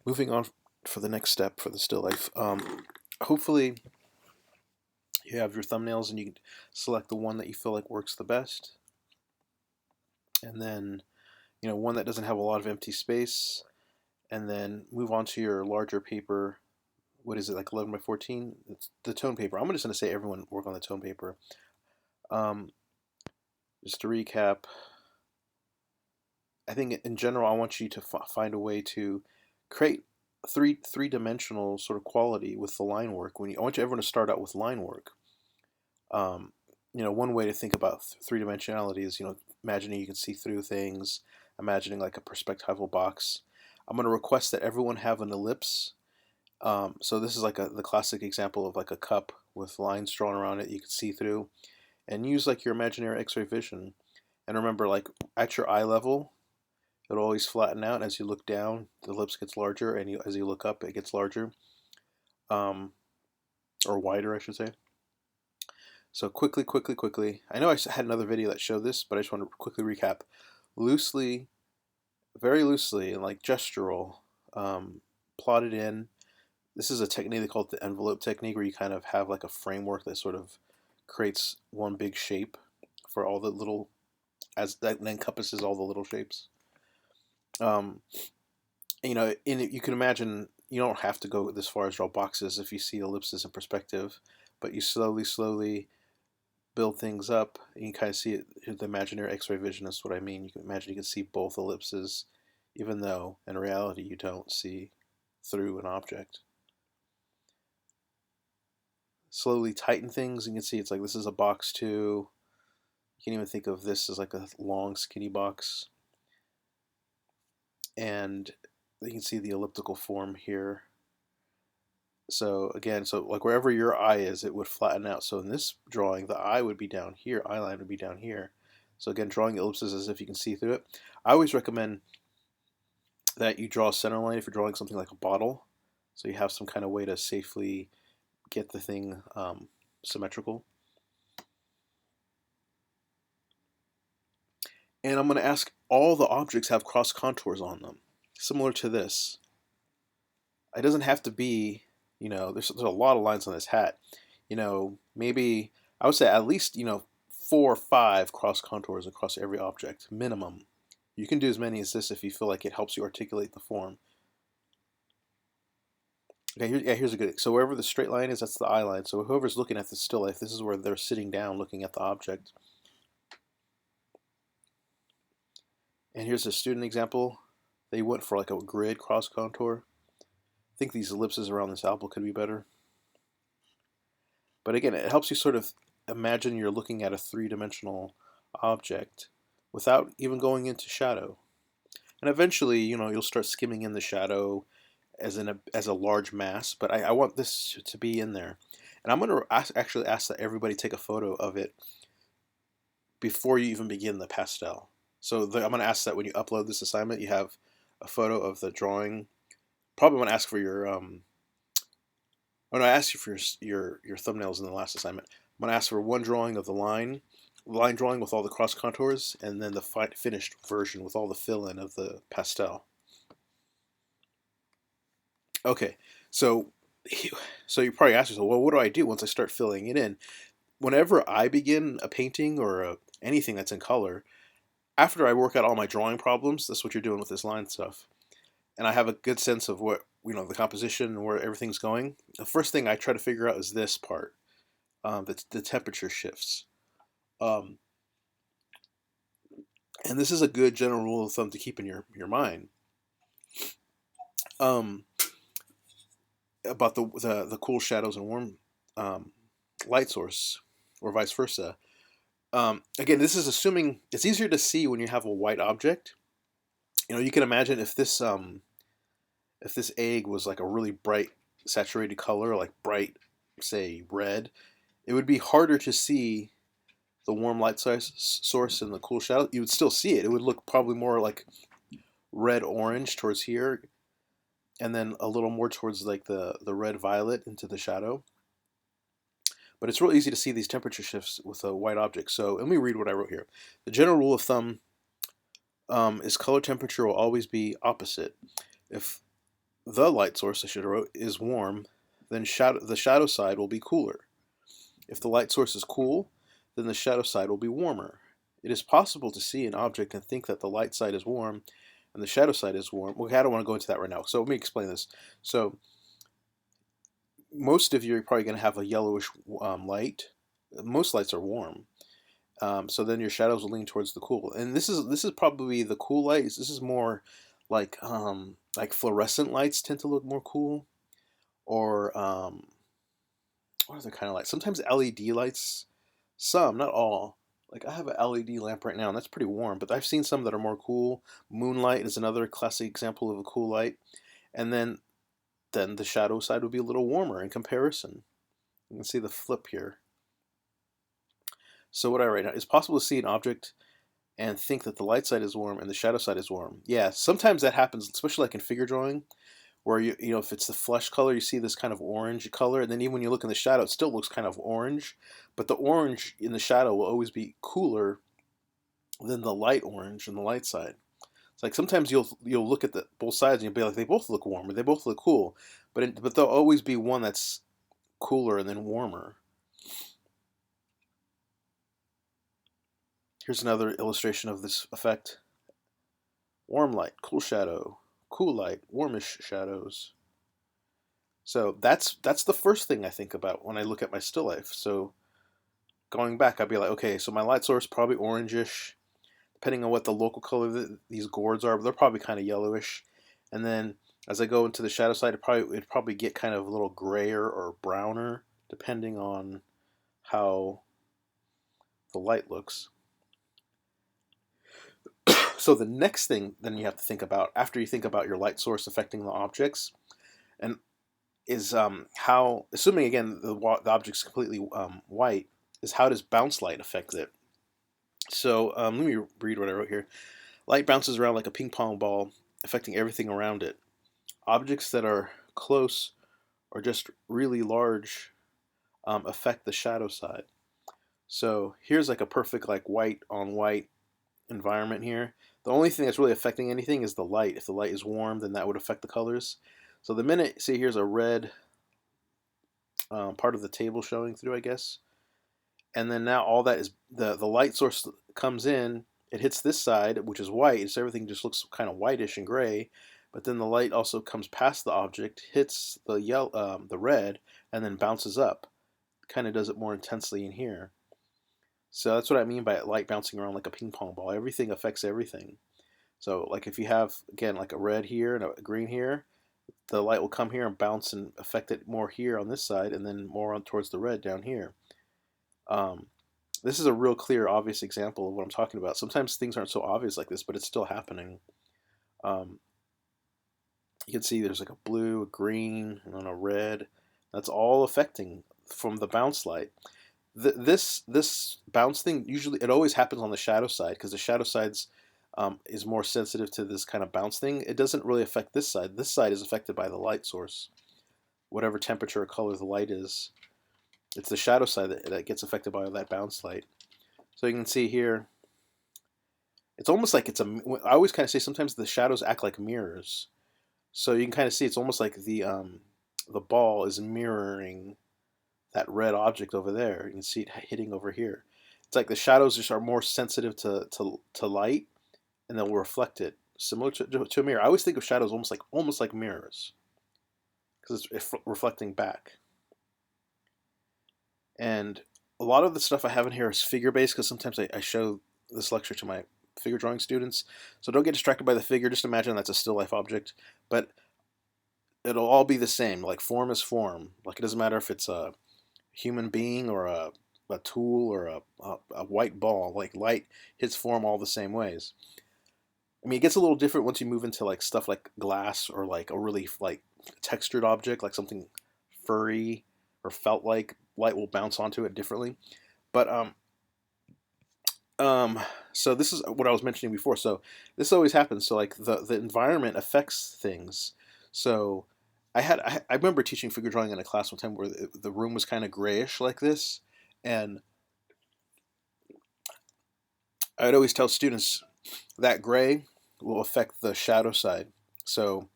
moving on for the next step for the still life. Hopefully you have your thumbnails and you can select the one that you feel like works the best, and then one that doesn't have a lot of empty space, and then move on to your larger paper. What is it, like 11 by 14? It's the tone paper. I'm just going to say everyone work on the tone paper. Um, just to recap, I think in general, I want you to find a way to create three-dimensional sort of quality with the line work. I want everyone to start out with line work. Um, one way to think about three dimensionality is imagining you can see through things, imagining like a perspectival box. I'm going to request that everyone have an ellipse. So this is like the classic example of like a cup with lines drawn around it you can see through, and use like your imaginary X-ray vision. And remember, like at your eye level, it'll always flatten out. As you look down, the ellipse gets larger, and as you look up, it gets larger, um, or wider, I should say. So quickly. I know I had another video that showed this, but I just want to quickly recap. Loosely, very loosely, and like gestural, plotted in. This is a technique they call it the envelope technique, where you kind of have like a framework that sort of creates one big shape for all the little, as that encompasses all the little shapes. Um, in it, you can imagine you don't have to go this far as draw boxes if you see ellipses in perspective, but you slowly build things up. And you kind of see it. The imaginary X-ray vision is what I mean. You can imagine you can see both ellipses, even though in reality you don't see through an object. Slowly tighten things. You can see it's like this is a box too. You can even think of this as like a long skinny box. And you can see the elliptical form here. So again, so like wherever your eye is, it would flatten out. So in this drawing, the eye would be down here, eye line would be down here. So again, drawing ellipses as if you can see through it. I always recommend that you draw a center line if you're drawing something like a bottle, so you have some kind of way to safely get the thing symmetrical. And I'm going to ask all the objects have cross contours on them, similar to this. It doesn't have to be, there's a lot of lines on this hat. Maybe I would say at least, 4 or 5 cross contours across every object, minimum. You can do as many as this if you feel like it helps you articulate the form. Okay, here's a good. So wherever the straight line is, that's the eye line. So whoever's looking at the still life, this is where they're sitting down looking at the object. And here's a student example. They went for like a grid cross contour. I think these ellipses around this apple could be better. But again, it helps you sort of imagine you're looking at a three-dimensional object without even going into shadow. And eventually, you'll start skimming in the shadow as a large mass. But I want this to be in there. And I'm going to actually ask that everybody take a photo of it before you even begin the pastel. So I'm going to ask that when you upload this assignment, you have a photo of the drawing. Probably want to ask for your oh no, I asked you for your thumbnails in the last assignment. I'm going to ask for one drawing of the line drawing with all the cross contours, and then the finished version with all the fill-in of the pastel. Okay, so you probably ask yourself, well, what do I do once I start filling it in? Whenever I begin a painting or anything that's in color, after I work out all my drawing problems, that's what you're doing with this line stuff, and I have a good sense of what the composition and where everything's going. The first thing I try to figure out is this part, the temperature shifts, um, and this is a good general rule of thumb to keep in your mind. Um, about the cool shadows and warm light source, or vice versa. Again, this is assuming it's easier to see when you have a white object. You can imagine if this egg was like a really bright saturated color, like bright, say, red, it would be harder to see the warm light source and the cool shadow. You would still see it. It would look probably more like red orange towards here, and then a little more towards like the red violet into the shadow. But it's real easy to see these temperature shifts with a white object. So let me read what I wrote here. The general rule of thumb is color temperature will always be opposite. If the light source, I should have wrote, is warm, then the shadow side will be cooler. If the light source is cool, then the shadow side will be warmer. It is possible to see an object and think that the light side is warm and the shadow side is warm. Okay, I don't want to go into that right now. So let me explain this. So most of you are probably going to have a yellowish light. Most lights are warm. So then your shadows will lean towards the cool. And this is probably the cool lights. This is more like fluorescent lights tend to look more cool, or what are the kind of lights? Sometimes LED lights. Some, not all. Like I have an LED lamp right now, and that's pretty warm. But I've seen some that are more cool. Moonlight is another classic example of a cool light. And then the shadow side would be a little warmer in comparison. You can see the flip here. So what I write now, it's possible to see an object and think that the light side is warm and the shadow side is warm. Yeah, sometimes that happens, especially like in figure drawing, where you know if it's the flesh color, you see this kind of orange color, and then even when you look in the shadow, it still looks kind of orange, but the orange in the shadow will always be cooler than the light orange on the light side. It's like sometimes you'll look at the both sides and you'll be like they both look warm or they both look cool, but there'll always be one that's cooler and then warmer. Here's another illustration of this effect. Warm light, cool shadow, cool light, warmish shadows. So that's the first thing I think about when I look at my still life. So going back, I'd be like, okay, so my light source probably orangish, depending on what the local color these gourds are, but they're probably kind of yellowish. And then as I go into the shadow side, it'd probably get kind of a little grayer or browner, depending on how the light looks. So the next thing then you have to think about after you think about your light source affecting the objects, and is how, assuming again the object's completely white, is how does bounce light affect it? So let me read what I wrote here. Light bounces around like a ping pong ball, affecting everything around it. Objects that are close or just really large affect the shadow side. So here's like a perfect like white on white environment here. The only thing that's really affecting anything is the light. If the light is warm, then that would affect the colors. So the minute, see here's a red part of the table showing through, I guess. And then now all that is, the light source comes in, it hits this side, which is white, so everything just looks kind of whitish and gray. But then the light also comes past the object, hits the the red, and then bounces up. Kind of does it more intensely in here. So that's what I mean by light bouncing around like a ping pong ball. Everything affects everything. So like if you have, again, like a red here and a green here, the light will come here and bounce and affect it more here on this side, and then more on towards the red down here. Um, this is a real clear, obvious example of what I'm talking about. Sometimes things aren't so obvious like this, but it's still happening. Um, you can see there's like a blue, a green, and then a red. That's all affecting from the bounce light. This bounce thing usually it always happens on the shadow side because the shadow side's is more sensitive to this kind of bounce thing. It doesn't really affect this side. This side is affected by the light source, whatever temperature or color the light is. It's the shadow side that gets affected by that bounce light. So you can see here, it's almost like I always kind of say sometimes the shadows act like mirrors. So you can kind of see it's almost like the ball is mirroring that red object over there. You can see it hitting over here. It's like the shadows just are more sensitive to light, and they'll reflect it, similar to a mirror. I always think of shadows almost like mirrors, because it's reflecting back. And a lot of the stuff I have in here is figure based, because sometimes I show this lecture to my figure drawing students. So don't get distracted by the figure. Just imagine that's a still life object, but it'll all be the same. Like form is form. Like it doesn't matter if it's a human being or a tool or a white ball. Like light hits form all the same ways. I mean, it gets a little different once you move into like stuff like glass or like a really like textured object, like something furry or felt like. Light will bounce onto it differently. But so this is what I was mentioning before. So this always happens. So like the environment affects things. So I remember teaching figure drawing in a class one time where the room was kind of grayish like this, and I'd always tell students that gray will affect the shadow side. So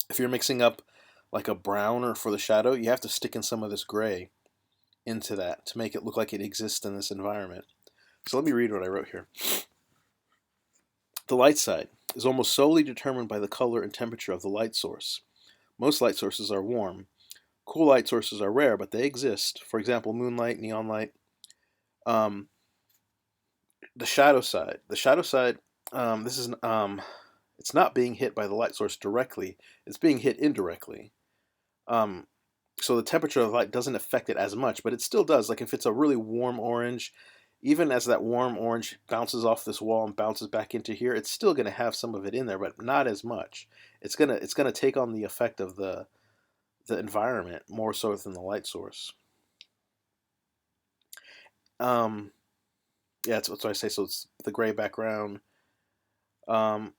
If you're mixing up like a brown or for the shadow, you have to stick in some of this gray into that to make it look like it exists in this environment. So let me read what I wrote here. The light side is almost solely determined by the color and temperature of the light source. Most light sources are warm. Cool light sources are rare, but they exist. For example, moonlight, neon light. Um, the shadow side. The shadow side. This is it's not being hit by the light source directly. It's being hit indirectly. Um, so the temperature of the light doesn't affect it as much, but it still does. Like if it's a really warm orange, even as that warm orange bounces off this wall and bounces back into here, it's still going to have some of it in there, but not as much. It's gonna take on the effect of the environment more so than the light source. Um, yeah, that's what I say. So it's the gray background. Um,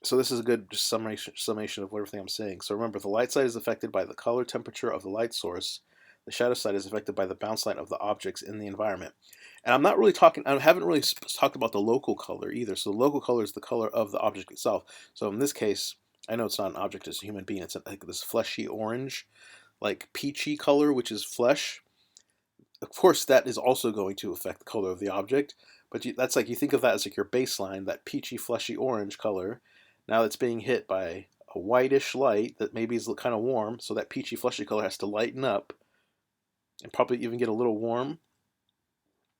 so this is a good just summation of everything I'm saying. So remember, the light side is affected by the color temperature of the light source. The shadow side is affected by the bounce light of the objects in the environment. And I'm not really talking, I haven't really talked about the local color either. So the local color is the color of the object itself. So in this case, I know it's not an object, it's a human being. It's like this fleshy orange, like peachy color, which is flesh. Of course, that is also going to affect the color of the object. But that's like, you think of that as like your baseline, that peachy, fleshy orange color. Now it's being hit by a whitish light that maybe is kind of warm, so that peachy, fleshy color has to lighten up and probably even get a little warm.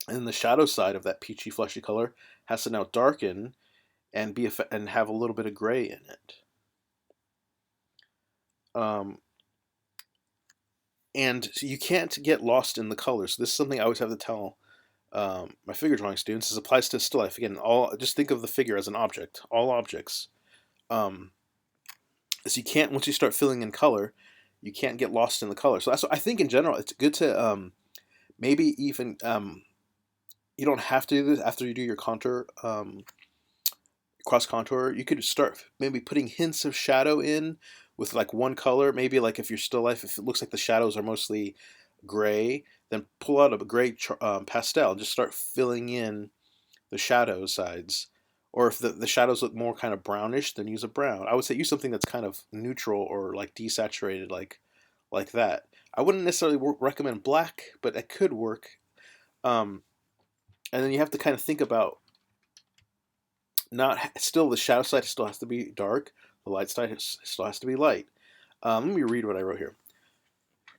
And the shadow side of that peachy, fleshy color has to now darken and and have a little bit of gray in it. And so you can't get lost in the colors. So this is something I always have to tell my figure drawing students. This applies to still life. Again, just think of the figure as an object. All objects. So you can't, once you start filling in color, you can't get lost in the color. So that's what I think in general. It's good to maybe even you don't have to do this after you do your contour, cross contour. You could start maybe putting hints of shadow in with like one color. Maybe like if you're still life, if it looks like the shadows are mostly gray, then pull out a gray pastel and just start filling in the shadow sides. Or if the shadows look more kind of brownish, then use a brown. I would say use something that's kind of neutral or like desaturated, like that. I wouldn't necessarily recommend black, but it could work. And then you have to kind of think about not still the shadow side still has to be dark. The light side still has to be light. Let me read what I wrote here.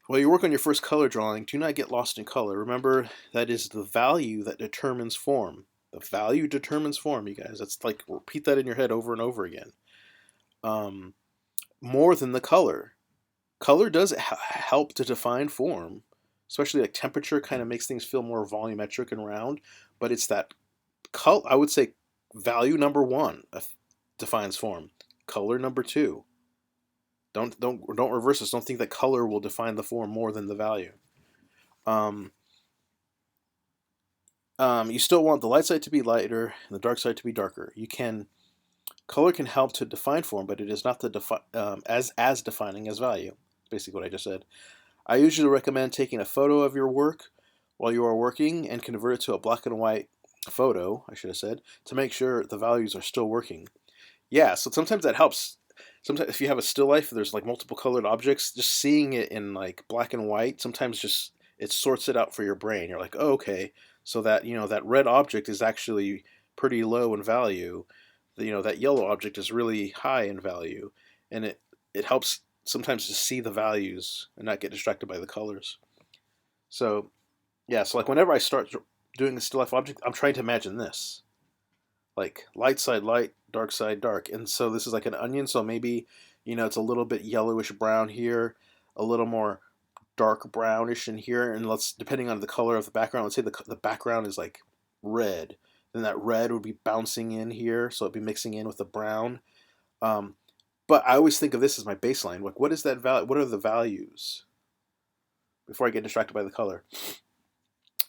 While you work on your first color drawing, do not get lost in color. Remember, that is the value that determines form. The value determines form, you guys. That's like, repeat that in your head over and over again. More than the color. Color does help to define form, especially like temperature kind of makes things feel more volumetric and round. But it's that color. I would say value number one defines form. Color number two. Don't reverse this. Don't think that color will define the form more than the value. You still want the light side to be lighter and the dark side to be darker. Color can help to define form, but it is not as defining as value. Basically, what I just said. I usually recommend taking a photo of your work while you are working and convert it to a black and white photo, I should have said, to make sure the values are still working. Yeah, so sometimes that helps. Sometimes if you have a still life, there's like multiple colored objects, just seeing it in like black and white, sometimes just it sorts it out for your brain. You're like, oh, okay, so that that red object is actually pretty low in value. That yellow object is really high in value, and it helps sometimes to see the values and not get distracted by the colors. So yeah, so like whenever I start doing a still life object, I'm trying to imagine this, like light side light, dark side dark. And so this is like an onion, so maybe it's a little bit yellowish brown here, a little more dark brownish in here, and let's, depending on the color of the background, let's say the background is like red, then that red would be bouncing in here, so it'd be mixing in with the brown. But I always think of this as my baseline. Like, what is that value? What are the values before I get distracted by the color?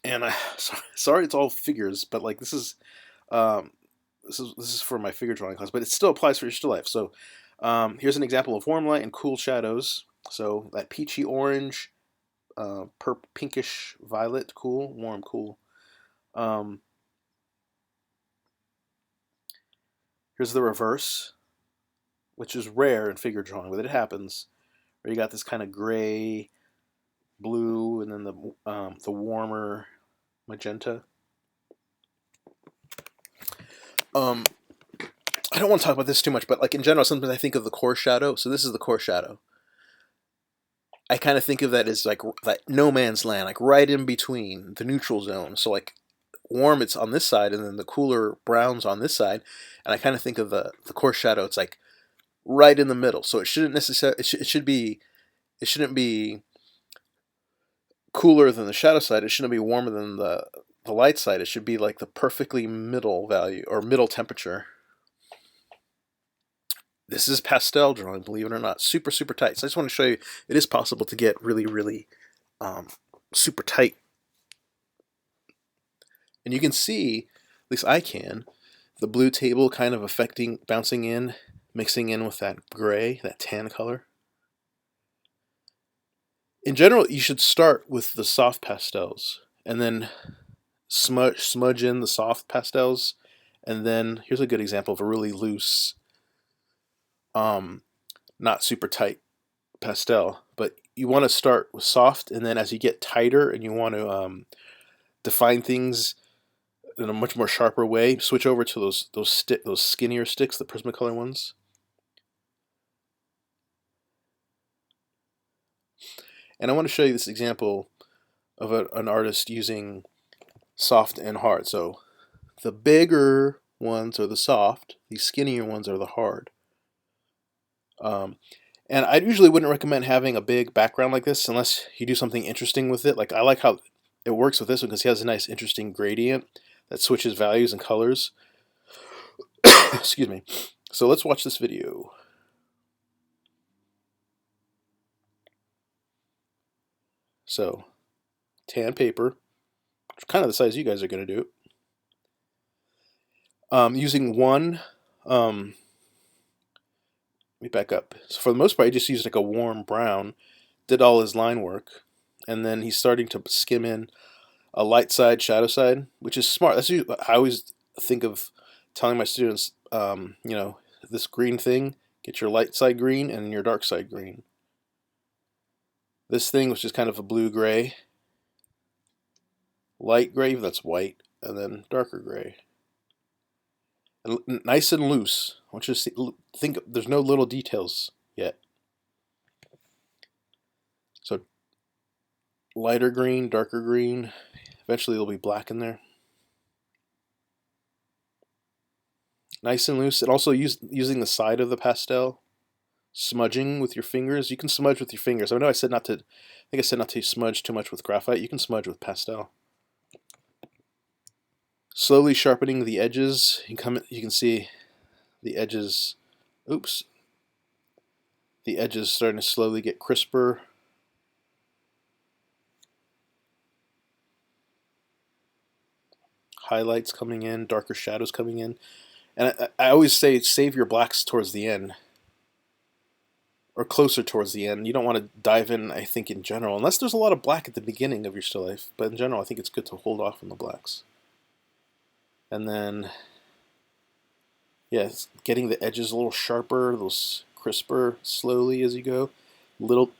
And sorry, it's all figures, but like um, this is for my figure drawing class, but it still applies for your still life. So here's an example of warm light and cool shadows. So that peachy orange, pinkish violet, cool, warm, cool. Here's the reverse. which is rare in figure drawing, but it happens. Where you got this kind of gray, blue, and then the warmer magenta. Um, I don't want to talk about this too much, but like in general, sometimes I think of the core shadow. So this is the core shadow. I kind of think of that as like that no man's land, like right in between the neutral zone. So like warm, it's on this side, and then the cooler browns on this side. And I kind of think of the core shadow. It's like right in the middle. So it shouldn't necessarily. It should be. It shouldn't be cooler than the shadow side. It shouldn't be warmer than the light side. It should be like the perfectly middle value or middle temperature. This is pastel drawing, believe it or not. Super, super tight. So I just want to show you it is possible to get really, really super tight. And you can see, at least I can, the blue table kind of affecting, bouncing in, mixing in with that gray, that tan color. In general, you should start with the soft pastels and then smudge in the soft pastels. And then here's a good example of a really loose, not super tight pastel. But you want to start with soft, and then as you get tighter and you want to define things in a much more sharper way, switch over to those skinnier sticks, the Prismacolor ones. And I want to show you this example of an artist using soft and hard. So the bigger ones are the soft, the skinnier ones are the hard. And I usually wouldn't recommend having a big background like this unless you do something interesting with it. Like I like how it works with this one because he has a nice interesting gradient that switches values and colors. Excuse me. So let's watch this video. So tan paper, kind of the size you guys are going to do. Using one, let me back up. So for the most part, I just used like a warm brown, did all his line work, and then he's starting to skim in a light side, shadow side, which is smart. That's I always think of telling my students, you know, this green thing, get your light side green and your dark side green. This thing, which is kind of a blue-gray, light gray, that's white, and then darker gray. And nice and loose. I want you to see, think there's no little details yet. So lighter green, darker green. Eventually there'll be black in there. Nice and loose. And also using the side of the pastel, smudging with your fingers. You can smudge with your fingers. I know I said not to. I think I said not to smudge too much with graphite. You can smudge with pastel. Slowly sharpening the edges. You can see the edges. Oops. The edges starting to slowly get crisper. Highlights coming in, darker shadows coming in. And I always say save your blacks towards the end. Or closer towards the end. You don't want to dive in, I think, in general. Unless there's a lot of black at the beginning of your still life. But in general, I think it's good to hold off on the blacks. And then, yeah, getting the edges a little sharper, those crisper slowly as you go. Little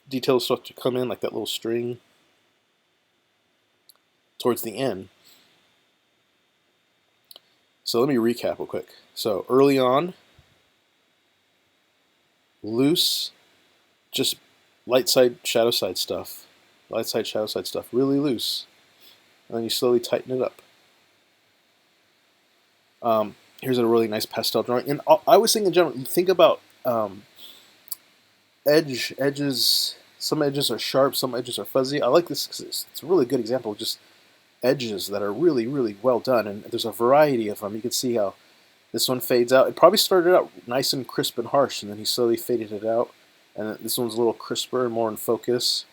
details start to come in, like that little string towards the end. So let me recap real quick. So early on, loose, just light side, shadow side stuff. Light side, shadow side stuff, really loose. And then you slowly tighten it up. Here's a really nice pastel drawing. And I was thinking in general, think about edges. Some edges are sharp, some edges are fuzzy. I like this because it's a really good example of just edges that are really, really well done. And there's a variety of them. You can see how this one fades out. It probably started out nice and crisp and harsh, and then he slowly faded it out. And this one's a little crisper and more in focus.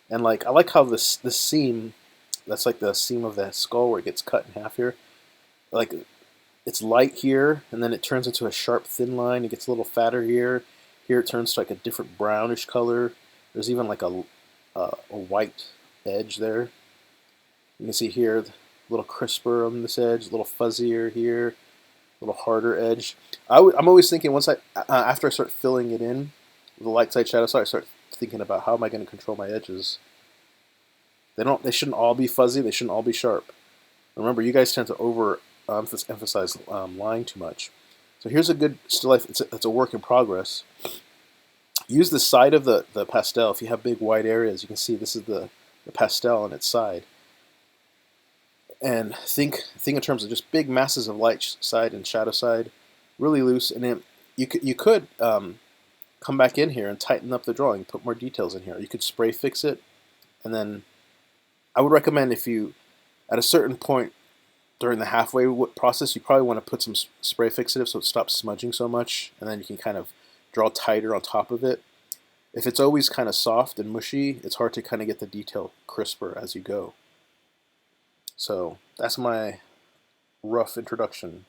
And like I like how this seam, that's like the seam of the skull where it gets cut in half here. Like it's light here, and then it turns into a sharp thin line. It gets a little fatter here. Here it turns to like a different brownish color. There's even like a white edge there. You can see here, a little crisper on this edge, a little fuzzier here. little harder edge. I'm always thinking once after I start filling it in with the light side, shadow side, I start thinking about how am I going to control my edges. They shouldn't all be fuzzy. They shouldn't all be sharp. Remember, you guys tend to over emphasize line too much. So here's a good still life. It's a work in progress. Use the side of the pastel. If you have big wide areas, you can see this is the pastel on its side. And think in terms of just big masses of light side and shadow side, really loose. And then you could come back in here and tighten up the drawing, put more details in here. You could spray fix it, and then I would recommend if you, at a certain point during the halfway process, you probably want to put some spray fixative so it stops smudging so much, and then you can kind of draw tighter on top of it. If it's always kind of soft and mushy, it's hard to kind of get the detail crisper as you go. So that's my rough introduction